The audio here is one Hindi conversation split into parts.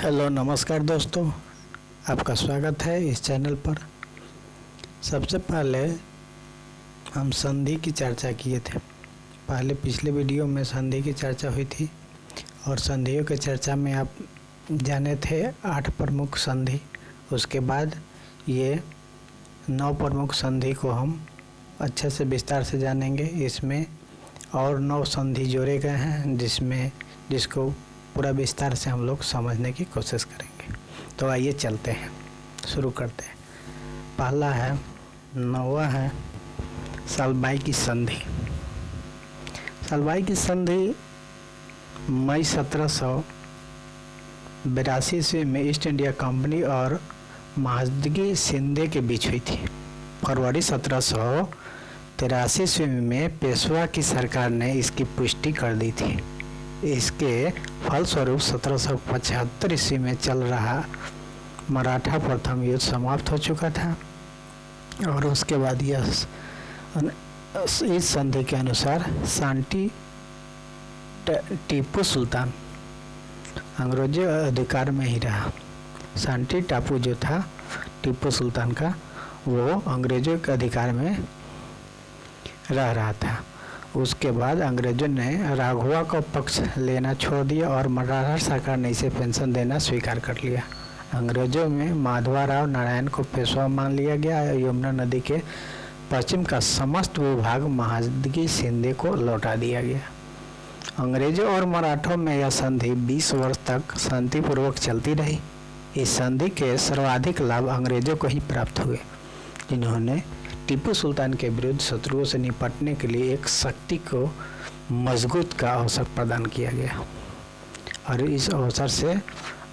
हेलो नमस्कार दोस्तों, आपका स्वागत है इस चैनल पर। सबसे पहले हम संधि की चर्चा किए थे। पहले पिछले वीडियो में संधि की चर्चा हुई थी और संधियों की चर्चा में आप जाने थे 8 प्रमुख संधि। उसके बाद ये 9 प्रमुख संधि को हम अच्छे से विस्तार से जानेंगे। इसमें और 9 संधि जोड़े गए हैं जिसको पूरा विस्तार से हम लोग समझने की कोशिश करेंगे। तो आइए चलते हैं, शुरू करते हैं। पहला है 9वां है सलबाई की संधि। सलबाई की संधि मई 1782 ईस्वी में ईस्ट इंडिया कंपनी और महादजी शिंदे के बीच हुई थी। फरवरी 1783 ईस्वी में पेशवा की सरकार ने इसकी पुष्टि कर दी थी। इसके फलस्वरूप 1775 ईस्वी में चल रहा मराठा प्रथम युद्ध समाप्त हो चुका था और उसके बाद इस संधि के अनुसार सांटी टीपू सुल्तान अंग्रेजों अधिकार में ही रहा। सांटी टापू जो था टीपू सुल्तान का, वो अंग्रेजों के अधिकार में रह रहा था। उसके बाद अंग्रेजों ने राघवा का पक्ष लेना छोड़ दिया और मराठा सरकार ने इसे पेंशन देना स्वीकार कर लिया। अंग्रेजों में माधवाराव नारायण को पेशवा मान लिया गया। यमुना नदी के पश्चिम का समस्त विभाग महादजी शिंदे को लौटा दिया गया। अंग्रेजों और मराठों में यह संधि 20 वर्ष तक शांतिपूर्वक चलती रही। इस संधि के सर्वाधिक लाभ अंग्रेजों को ही प्राप्त हुए, जिन्होंने टीपू सुल्तान के विरुद्ध शत्रुओं से निपटने के लिए एक शक्ति को मजबूत का अवसर प्रदान किया गया और इस अवसर से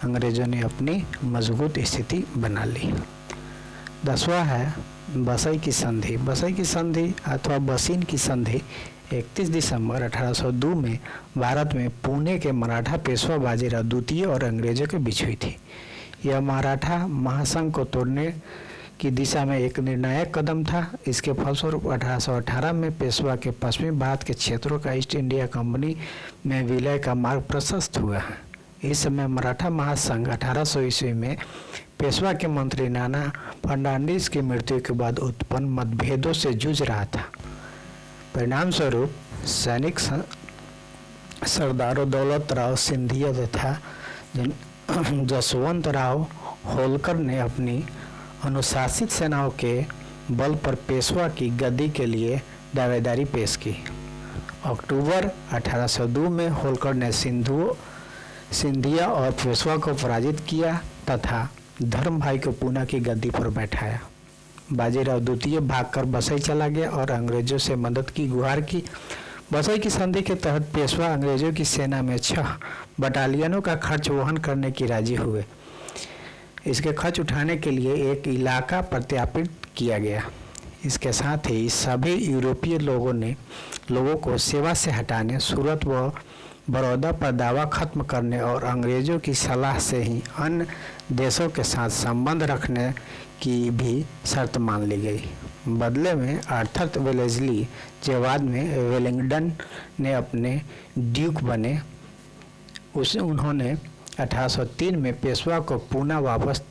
अंग्रेजों ने अपनी मजबूत स्थिति बना ली। 10वां है बसई की संधि। बसई की संधि अथवा बसीन की संधि 31 दिसंबर 1802 में भारत में पुणे के मराठा पेशवा बाजीराव द्वितीय और अंग्रेजों के बीच हुई थी। यह मराठा महासंघ को तोड़ने की दिशा में एक निर्णायक कदम था। इसके फलस्वरूप 1818 में पेशवा के पश्चिमी भारत के क्षेत्रों का ईस्ट इंडिया कंपनी में विलय का मार्ग प्रशस्त हुआ है। इस समय मराठा महासंघ 1800 ईस्वी में पेशवा के मंत्री नाना फर्नांडिस की मृत्यु के बाद उत्पन्न मतभेदों से जूझ रहा था। परिणाम स्वरूप सैनिक सरदारों दौलत राव सिंधिया तथा जसवंत राव होलकर ने अपनी अनुशासित सेनाओं के बल पर पेशवा की गद्दी के लिए दावेदारी पेश की। अक्टूबर 1802 में होलकर ने सिंधिया और पेशवा को पराजित किया तथा धर्म भाई को पूना की गद्दी पर बैठाया। बाजीराव द्वितीय भागकर बसई चला गया और अंग्रेजों से मदद की गुहार की। बसई की संधि के तहत पेशवा अंग्रेजों की सेना में 6 बटालियनों का खर्च वहन करने की राजी हुए। इसके खर्च उठाने के लिए एक इलाका प्रत्यापित किया गया। इसके साथ ही सभी यूरोपीय लोगों को सेवा से हटाने, सूरत व बड़ौदा पर दावा खत्म करने और अंग्रेजों की सलाह से ही अन्य देशों के साथ संबंध रखने की भी शर्त मान ली गई। बदले में आर्थर वेलेस्ली, जो बाद में वेलिंगटन ने अपने ड्यूक बने, उन्होंने 1803 में पेशवा को पूना वापस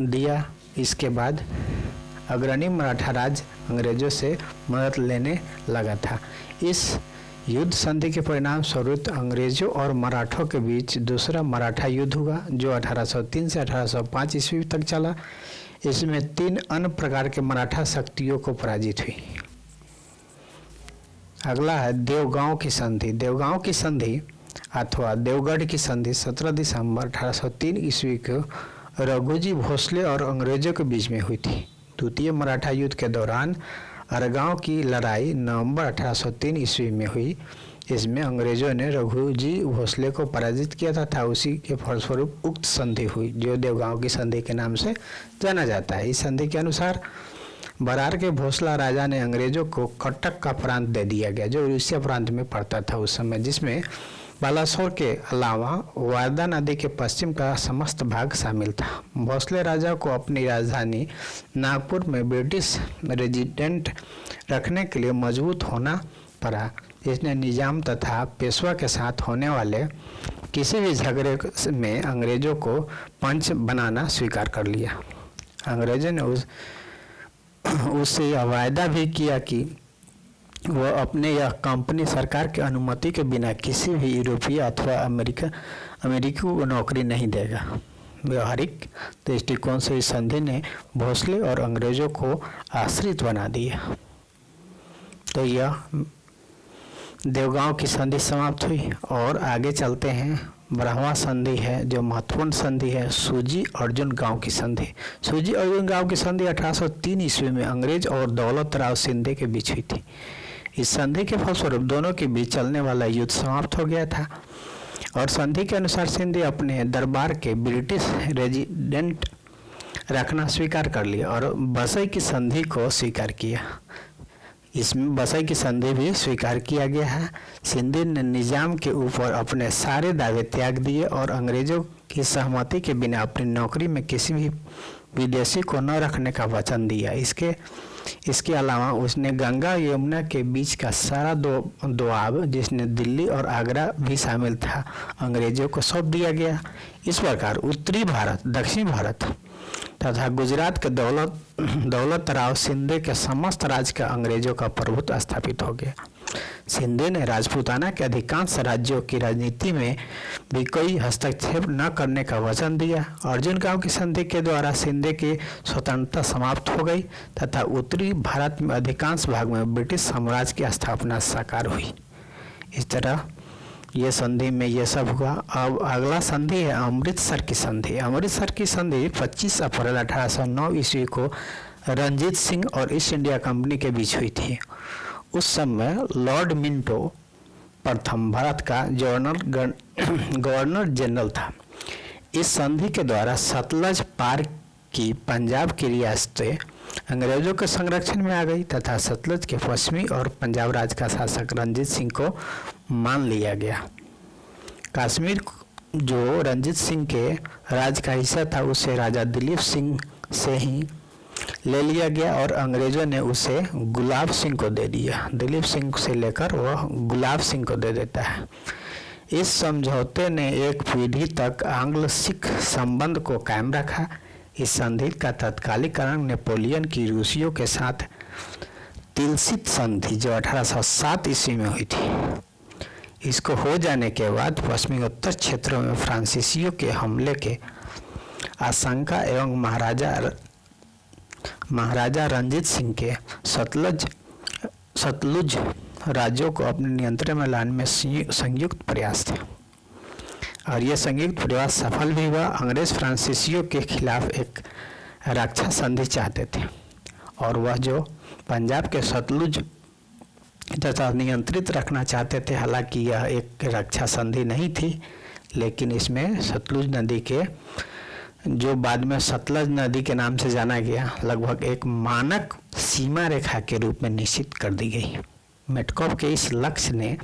दिया। इसके बाद अग्रणी मराठा राज्य अंग्रेजों से मदद लेने लगा था। इस युद्ध संधि के परिणाम स्वरूप अंग्रेजों और मराठों के बीच दूसरा मराठा युद्ध हुआ, जो 1803 से 1805 ईस्वी तक चला। इसमें 3 अन्य प्रकार के मराठा शक्तियों को पराजित हुई। अगला है देवगांव की संधि। देवगांव की संधि अथवा देवगढ़ की संधि 17 दिसंबर 1803 ईस्वी को रघुजी भोसले और अंग्रेजों के बीच में हुई थी। द्वितीय मराठा युद्ध के दौरान अरगांव की लड़ाई नवंबर 1803 ईस्वी में हुई। इसमें अंग्रेजों ने रघुजी भोसले को पराजित किया तथा उसी के फलस्वरूप उक्त संधि हुई, जो देवगांव की संधि के नाम से जाना जाता है। इस संधि के अनुसार बरार के भोसला राजा ने अंग्रेजों को कटक का प्रांत दे दिया गया, जो उड़ीसा प्रांत में पड़ता था उस समय, जिसमें बालासोर के अलावा वारदा नदी के पश्चिम का समस्त भाग शामिल था। भोसले राजा को अपनी राजधानी नागपुर में ब्रिटिश रेजिडेंट रखने के लिए मजबूत होना पड़ा। जिसने निजाम तथा पेशवा के साथ होने वाले किसी भी झगड़े में अंग्रेजों को पंच बनाना स्वीकार कर लिया। अंग्रेजों ने उससे यह वायदा भी किया कि वह अपने यह कंपनी सरकार की अनुमति के बिना किसी भी यूरोपीय अथवा अमेरिकी को नौकरी नहीं देगा। व्यवहारिक दृष्टिकोण से इस संधि ने भोसले और अंग्रेजों को आश्रित बना दिया। तो यह देवगांव की संधि समाप्त हुई और आगे चलते हैं। 12वां संधि है जो महत्वपूर्ण संधि है, सूजी अर्जुन गांव की संधि। सूजी अर्जुन गांव की संधि 1803 ईस्वी में अंग्रेज और दौलत राव शिंदे के बीच हुई थी। इस संधि के फलस्वरूप दोनों के बीच चलने वाला युद्ध समाप्त हो गया था और संधि के अनुसार शिंदे अपने दरबार के ब्रिटिश रेजिडेंट रखना स्वीकार कर लिया और बसई की संधि को स्वीकार किया। इसमें बसई की संधि भी स्वीकार किया गया है। शिंदे ने निजाम के ऊपर अपने सारे दावे त्याग दिए और अंग्रेजों की सहमति के बिना अपनी नौकरी में किसी भी विदेशी को न रखने का वचन दिया। इसके अलावा उसने गंगा यमुना के बीच का सारा दोआब, जिसने दिल्ली और आगरा भी शामिल था, अंग्रेजों को सौंप दिया गया। इस प्रकार उत्तरी भारत, दक्षिण भारत तथा गुजरात के दौलत राव शिंदे के समस्त राज्य का अंग्रेजों का प्रभुत्व स्थापित हो गया। शिंदे ने राजपूताना के अधिकांश राज्यों की राजनीति में भी कोई हस्तक्षेप न करने का वचन दिया। अर्जुन गांव की संधि के द्वारा शिंदे की स्वतंत्रता समाप्त हो गई तथा उत्तरी भारत में अधिकांश भाग में ब्रिटिश साम्राज्य की स्थापना साकार हुई। इस तरह ये संधि में ये सब हुआ। अब अगला संधि है अमृतसर की संधि। अमृतसर की संधि 25 अप्रैल 1809 ईस्वी को रंजीत सिंह और ईस्ट इंडिया कंपनी के बीच हुई थी। उस समय लॉर्ड मिंटो प्रथम भारत का गवर्नर जनरल था। इस संधि के द्वारा सतलज पार की पंजाब की रियासतें अंग्रेजों के संरक्षण में आ गई तथा सतलज के पश्चिमी और पंजाब राज्य का शासक रंजीत सिंह को मान लिया गया। कश्मीर जो रंजीत सिंह के राज का हिस्सा था उसे राजा दिलीप सिंह से ही ले लिया गया और अंग्रेजों ने उसे गुलाब सिंह को दे दिया। दिलीप सिंह से लेकर वह गुलाब सिंह को दे देता है। इस समझौते ने एक पीढ़ी तक आंग्ल सिख संबंध को कायम रखा। इस संधि का तत्कालीकरण नेपोलियन की रूसियों के साथ तिलसित संधि जो 1807 ईस्वी में हुई थी। इसको हो जाने के बाद पश्चिमी उत्तर क्षेत्रों में फ्रांसीसियों के हमले के आशंका एवं महाराजा रंजीत सिंह के सतलुज राज्यों को अपने नियंत्रण में लाने में संयुक्त प्रयास थे और यह संयुक्त प्रयास सफल भी हुआ। अंग्रेज फ्रांसीसियों के खिलाफ एक रक्षा संधि चाहते थे और वह जो पंजाब के सतलुज तथा नियंत्रित रखना चाहते थे। हालांकि यह एक रक्षा संधि नहीं थी, लेकिन इसमें सतलुज नदी के जो बाद में सतलज नदी के नाम से जाना गया लगभग एक मानक सीमा रेखा के रूप में निश्चित कर दी गई। मेटकॉफ के इस लक्ष्य ने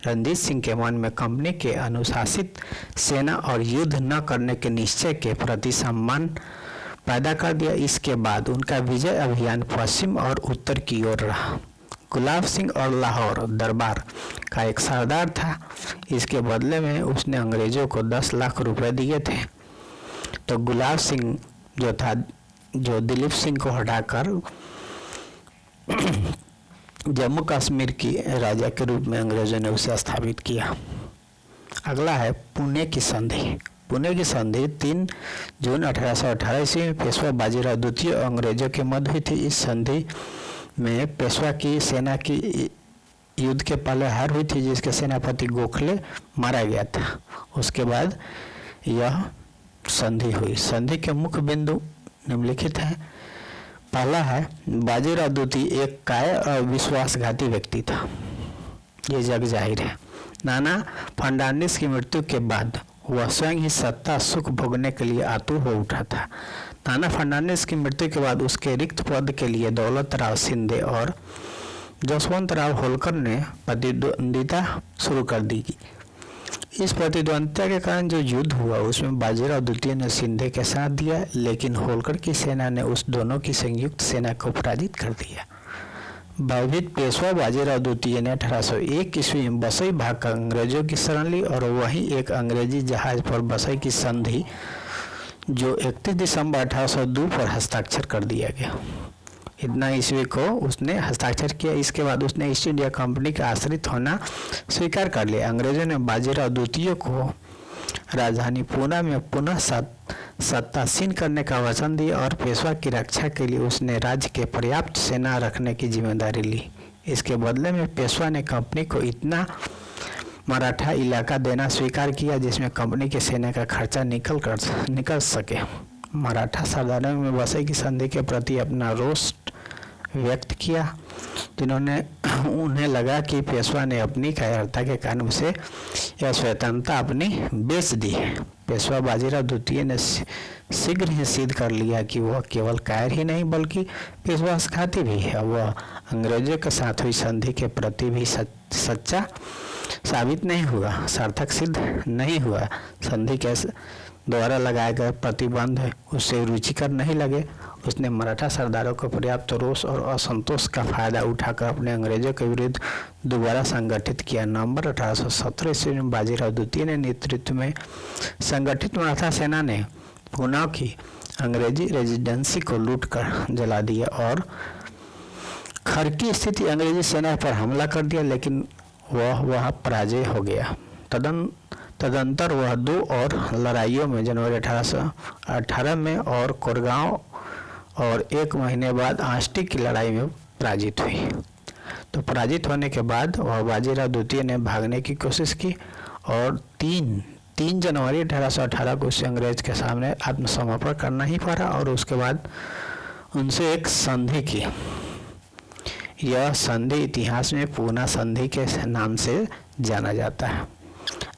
रणजीत सिंह के मन में कंपनी के अनुशासित सेना और युद्ध न करने के निश्चय के प्रति सम्मान पैदा कर दिया। इसके बाद उनका विजय अभियान पश्चिम और उत्तर की ओर रहा। गुलाब सिंह और लाहौर दरबार का एक सरदार था। इसके बदले में उसने अंग्रेजों को 10 लाख रुपए दिए थे। तो गुलाब सिंह जो था, जो दिलीप सिंह को हटाकर जम्मू कश्मीर की राजा के रूप में अंग्रेजों ने उसे स्थापित किया। अगला है पुणे की संधि। पुणे की संधि 3 जून 1818 ईस्वी में पेशवा बाजीराव द्वितीय अंग्रेजों के मध्य हुई थी। इस संधि में पेशवा की सेना की युद्ध के पहले हार हुई थी, जिसके सेनापति गोखले मारा गया था। उसके बाद यह संधि हुई। संधि के मुख्य बिंदु निम्नलिखित हैं। पहला है बाजीराव द्वितीय एक काय और विश्वासघाती व्यक्ति था, ये जग जाहिर है। नाना फर्नांडिस की मृत्यु के बाद वह स्वयं ही सत्ता सुख भोगने के लिए आतुर हो उठा था। नाना फर्नांडिस की मृत्यु के बाद उसके रिक्त पद के लिए दौलत राव शिंदे और जसवंत राव होलकर ने प्रतिद्वंदिता शुरू कर दी। इस प्रतिद्वंदिता के कारण जो युद्ध हुआ उसमें बाजीराव द्वितीय ने शिंदे के साथ दिया, लेकिन होलकर की सेना ने उस दोनों की संयुक्त सेना को पराजित कर दिया। भयभीत पेशवा बाजीराव द्वितीय ने 1801 ईस्वी में बसई भाग का अंग्रेजों की शरण ली और वहीं एक अंग्रेजी जहाज पर बसई की संधि जो 31 दिसंबर 1802 पर हस्ताक्षर कर दिया गया। इतना ईस्वी को उसने हस्ताक्षर किया। इसके बाद उसने ईस्ट इंडिया कंपनी का आश्रित होना स्वीकार कर लिया। अंग्रेजों ने बाजीराव द्वितीय को राजधानी पूना में पुनः सत्तासीन करने का वचन दिया और पेशवा की रक्षा के लिए उसने राज्य के पर्याप्त सेना रखने की जिम्मेदारी ली। इसके बदले में पेशवा ने कंपनी को इतना मराठा इलाका देना स्वीकार किया जिसमें कंपनी की सेना का खर्चा निकल सके। मराठा सरदारों में बसई की संधि के प्रति अपना रोष व्यक्त किया, जिन्होंने उन्हें लगा कि पेशवा ने अपनी कायरता के कारण उसे यह स्वतंत्रता अपनी बेच दी है। पेशवा बाजीराव द्वितीय ने शीघ्र ही सिद्ध कर लिया कि वह केवल कायर ही नहीं बल्कि विश्वासघाती भी है। वह अंग्रेजों के साथ हुई संधि के प्रति भी सच्चा साबित नहीं हुआ, सार्थक सिद्ध नहीं हुआ। संधि के द्वारा लगाए गए प्रतिबंध उससे रुचिकर नहीं लगे। उसने मराठा सरदारों को पर्याप्त रोष और असंतोष का फायदा उठाकर अपने अंग्रेजों के विरुद्ध दोबारा संगठित किया। नवंबर 1817 ईस्वी में बाजीराव द्वितीय ने नेतृत्व में संगठित मराठा सेना ने पूना की अंग्रेजी रेजिडेंसी को लूटकर जला दिया और खरकी स्थित अंग्रेजी सेना पर हमला कर दिया, लेकिन वह पराजय हो गया। तदंतर वह 2 और लड़ाइयों में जनवरी 1818 में और कोरगांव और 1 महीने बाद आष्टी की लड़ाई में पराजित हुई। तो पराजित होने के बाद वह बाजीराव द्वितीय ने भागने की कोशिश की और 3 जनवरी 1818 को उसे अंग्रेज के सामने आत्मसमर्पण करना ही पड़ा और उसके बाद उनसे एक संधि की। यह संधि इतिहास में पूना संधि के नाम से जाना जाता है।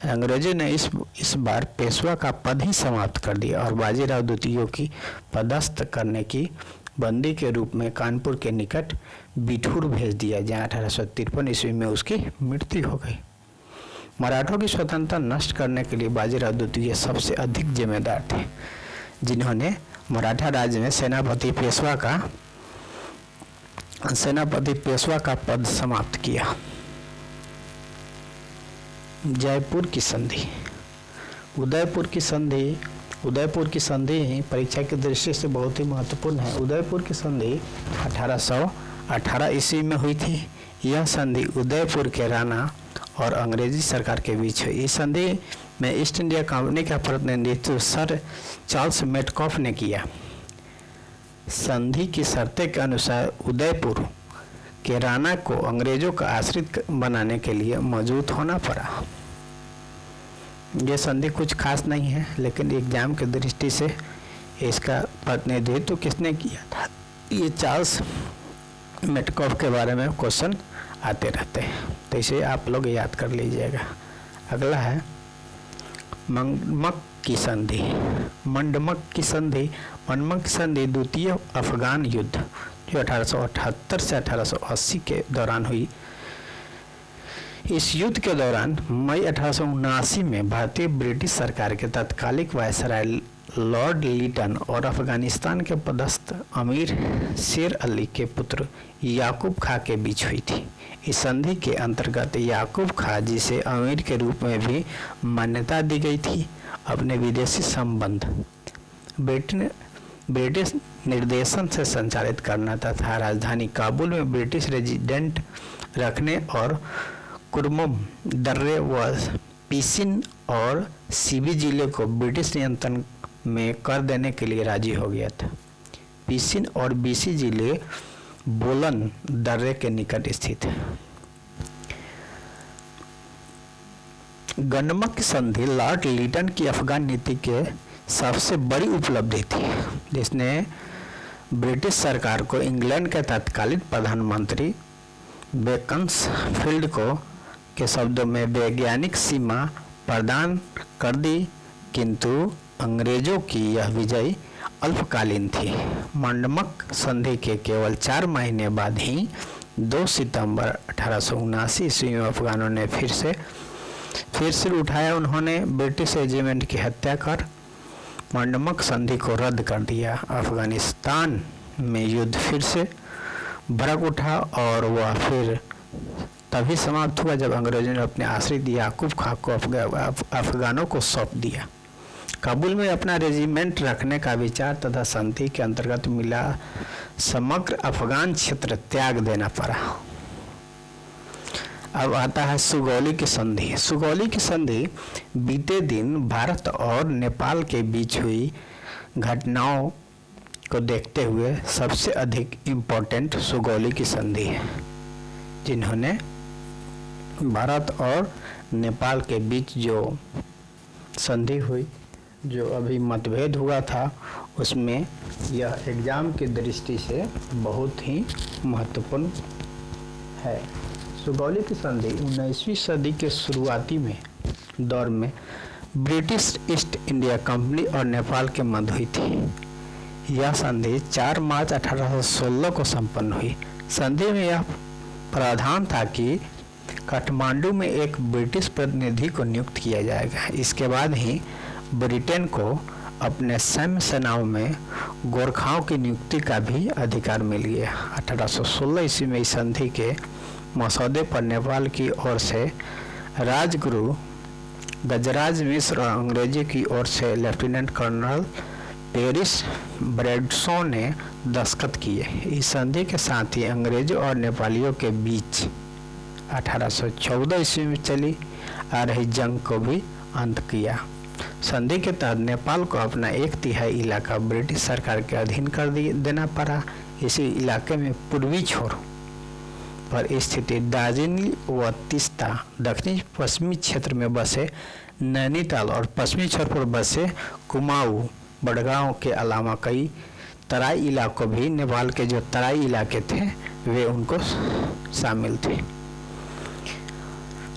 अंग्रेजों ने इस बार पेशवा का पद ही समाप्त कर दिया और बाजीराव द्वितीय की पदस्थ करने की बंदी के रूप में कानपुर के निकट बिठूर भेज दिया, जहाँ 1853 ईस्वी में उसकी मृत्यु हो गई। मराठों की स्वतंत्रता नष्ट करने के लिए बाजीराव द्वितीय सबसे अधिक जिम्मेदार थे, जिन्होंने मराठा राज्य में सेनापति पेशवा का पद समाप्त किया। जयपुर की संधि। उदयपुर की संधि परीक्षा की दृष्टि से बहुत ही महत्वपूर्ण है। उदयपुर की संधि 1818 ईस्वी में हुई थी। यह संधि उदयपुर के राणा और अंग्रेजी सरकार के बीच हुई। इस संधि में ईस्ट इंडिया कंपनी का प्रतिनिधित्व सर चार्ल्स मेटकॉफ ने किया। संधि की शर्तें के अनुसार उदयपुर के राणा को अंग्रेजों का आश्रित बनाने के लिए मौजूद होना पड़ा। यह संधि कुछ खास नहीं है, लेकिन एग्जाम की दृष्टि से इसका प्रतिनिधित्व किसने किया था, ये चार्ल्स मेटकॉफ के बारे में क्वेश्चन आते रहते हैं, तो इसे आप लोग याद कर लीजिएगा। अगला है मंडमक की संधि। मंडमक की संधि द्वितीय अफगान युद्ध जो 1878 से 1880 के दौरान हुई। इस युद्ध के दौरान मई 1879 में भारतीय ब्रिटिश सरकार के तत्कालिक वायसराय लॉर्ड लिटन और अफगानिस्तान के पदस्थ अमीर शेर अली के पुत्र याकूब खां के बीच हुई थी। इस संधि के अंतर्गत याकूब खां, जिसे अमीर के रूप में भी मान्यता दी गई थी, अपने विदेशी संबंध ब्रिटिश निर्देशन से संचालित करना तथा राजधानी काबुल में ब्रिटिश रेजिडेंट रखने और कुर्मुम, दर्रे व पीसिन और सीबी जिले को ब्रिटिश नियंत्रण में कर देने के लिए राजी हो गया था। पीसिन और बीसी जिले बोलन दर्रे के निकट स्थित है। गंडमक संधि लॉर्ड लिटन की अफगान नीति के सबसे बड़ी उपलब्धि थी, जिसने ब्रिटिश सरकार को इंग्लैंड के तत्कालीन प्रधानमंत्री बेकन्सफील्ड को के शब्दों में वैज्ञानिक सीमा प्रदान कर दी, किंतु अंग्रेजों की यह विजय अल्पकालीन थी। मंडमक संधि के केवल 4 महीने बाद ही 2 सितंबर 1879 ईस्वी में अफगानों ने फिर सिर उठाया। उन्होंने ब्रिटिश रेजिमेंट की हत्या कर मंडमक संधि को रद्द कर दिया। अफगानिस्तान में युद्ध फिर से भड़क उठा और वह फिर तभी समाप्त हुआ जब अंग्रेजों ने अपने आश्रित याकूब खां को अफगानों को सौंप दिया। काबुल में अपना रेजिमेंट रखने का विचार तथा संधि के अंतर्गत मिला समग्र अफगान क्षेत्र त्याग देना पड़ा। अब आता है सुगौली की संधि। सुगौली की संधि बीते दिन भारत और नेपाल के बीच हुई घटनाओं को देखते हुए सबसे अधिक इम्पोर्टेंट सुगौली की संधि है, जिन्होंने भारत और नेपाल के बीच जो संधि हुई, जो अभी मतभेद हुआ था, उसमें यह एग्जाम की दृष्टि से बहुत ही महत्वपूर्ण है। सुगौली की संधि 19वीं सदी के शुरुआती में दौर में ब्रिटिश ईस्ट इंडिया कंपनी और नेपाल के मध्य हुई थी। यह संधि 4 मार्च 1816 को संपन्न हुई। संधि में यह प्रावधान था कि काठमांडू में एक ब्रिटिश प्रतिनिधि को नियुक्त किया जाएगा। इसके बाद ही ब्रिटेन को अपने सैन्य सेनाओं में गोरखाओं की नियुक्ति का भी अधिकार मिल गया। 1816 ईस्वी में इस संधि के मसौदे पर नेपाल की ओर से राजगुरु गजराज मिश्र और अंग्रेजी की ओर से लेफ्टिनेंट कर्नल पेरिस ब्रैडसो ने दस्तखत किए। इस संधि के साथ ही अंग्रेजों और नेपालियों के बीच 1814 ईस्वी में चली आ रही जंग को भी अंत किया। संधि के तहत नेपाल को अपना 1/3 इलाका ब्रिटिश सरकार के अधीन कर देना पड़ा। इसी इलाके में पूर्वी छोर पर स्थित दार्जिलिंग व तीस्ता, दक्षिण पश्चिमी क्षेत्र में बसे नैनीताल और पश्चिमी छोर पर बसे कुमाऊं, बड़गांव के अलावा कई तराई इलाकों भी, नेपाल के जो तराई इलाके थे वे उनको शामिल थे।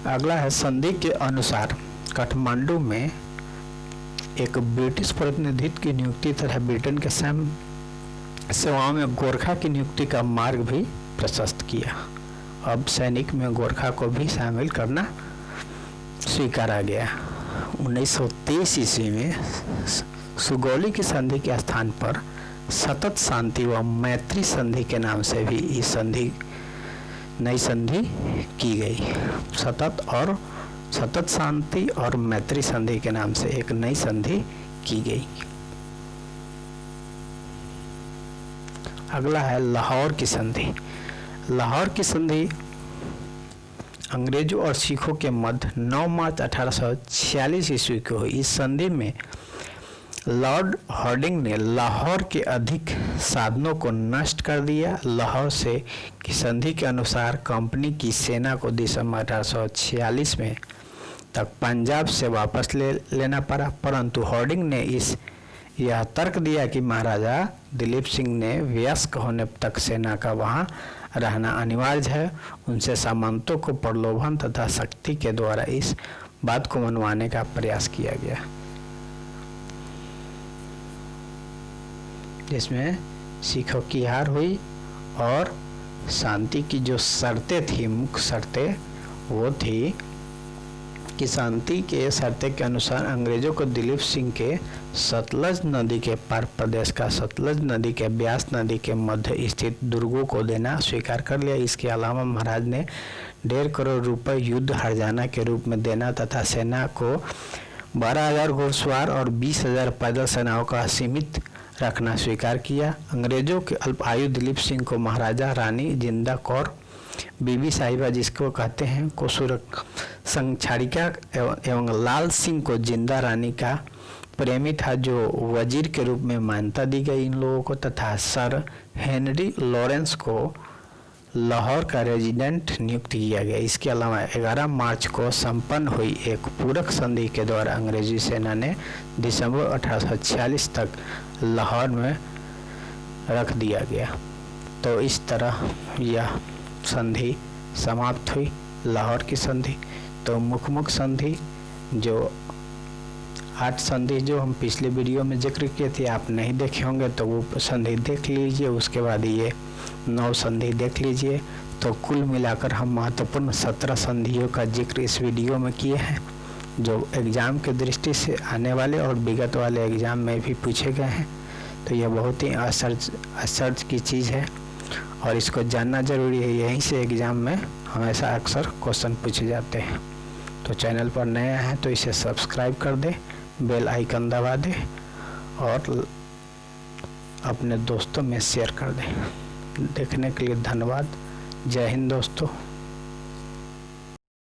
अगला है संधि के अनुसार काठमांडू में एक ब्रिटिश प्रतिनिधित्व की नियुक्ति तथा ब्रिटेन के सैन्य सेवाओं में गोरखा की नियुक्ति का मार्ग भी प्रशस्त किया। अब सैनिक में गोरखा को भी शामिल करना स्वीकारा गया। 1923 ईस्वी में सुगौली की संधि के स्थान पर सतत शांति व मैत्री संधि के नाम से भी इस नई संधि की गई। सतत शांति और मैत्री संधि के नाम से एक नई संधि की गई। अगला है लाहौर की संधि। लाहौर की संधि अंग्रेजों और सिखों के मध्य 9 मार्च 1846 ईस्वी को हुई। इस संधि में लॉर्ड हार्डिंग ने लाहौर के अधिक साधनों को नष्ट कर दिया। लाहौर से की संधि के अनुसार कंपनी की सेना को दिसंबर 1846 में तक पंजाब से वापस लेना पड़ा, परंतु हार्डिंग ने यह तर्क दिया कि महाराजा दिलीप सिंह ने वयस्क होने तक सेना का वहां रहना अनिवार्य है। उनसे सामंतों को प्रलोभन तथा शक्ति के द्वारा इस बात को मनवाने का प्रयास किया गया, जिसमें सिखों की हार हुई और शांति की जो शर्तें थी, मुख्य शर्तें वो थी कि शांति के शर्तें के अनुसार अंग्रेजों को दिलीप सिंह के सतलज नदी के पार प्रदेश का सतलज नदी के ब्यास नदी के मध्य स्थित दुर्गों को देना स्वीकार कर लिया। इसके अलावा महाराज ने 1.5 करोड़ रुपए युद्ध हर्जाना के रूप में देना तथा सेना को 12,000 घुड़सवार और 20,000 पैदल सेनाओं का सीमित रखना स्वीकार किया। अंग्रेजों के अल्पायु दिलीप सिंह को महाराजा रानी जिंदा कौर, बीबी साहिबा जिसको कहते हैं, को संक्षारिका एवं लाल सिंह को जिंदा रानी का प्रेमी था जो वजीर के रूप में मान्यता दी गई इन लोगों को, तथा सर हेनरी लॉरेंस को लाहौर का रेजिडेंट नियुक्त किया गया। इसके अलावा 11 मार्च को संपन्न हुई एक पूरक संधि के द्वारा अंग्रेजी सेना ने दिसंबर 1846 तक लाहौर में रख दिया गया। तो इस तरह यह संधि समाप्त हुई, लाहौर की संधि। तो मुख्य संधि जो 8 संधि जो हम पिछले वीडियो में जिक्र किए थे, आप नहीं देखे होंगे तो वो संधि देख लीजिए, उसके बाद ये 9 संधि देख लीजिए। तो कुल मिलाकर हम महत्वपूर्ण 17 संधियों का जिक्र इस वीडियो में किए हैं, जो एग्ज़ाम के दृष्टि से आने वाले और विगत वाले एग्ज़ाम में भी पूछे गए हैं। तो यह बहुत ही आश्चर्य की चीज़ है। और इसको जानना ज़रूरी है, यहीं से एग्ज़ाम में हमेशा अक्सर क्वेश्चन पूछे जाते हैं। तो चैनल पर नया है तो इसे सब्सक्राइब कर दे, बेल आइकन दबा दे और अपने दोस्तों में शेयर कर दें। देखने के लिए धन्यवाद। जय हिंद दोस्तों।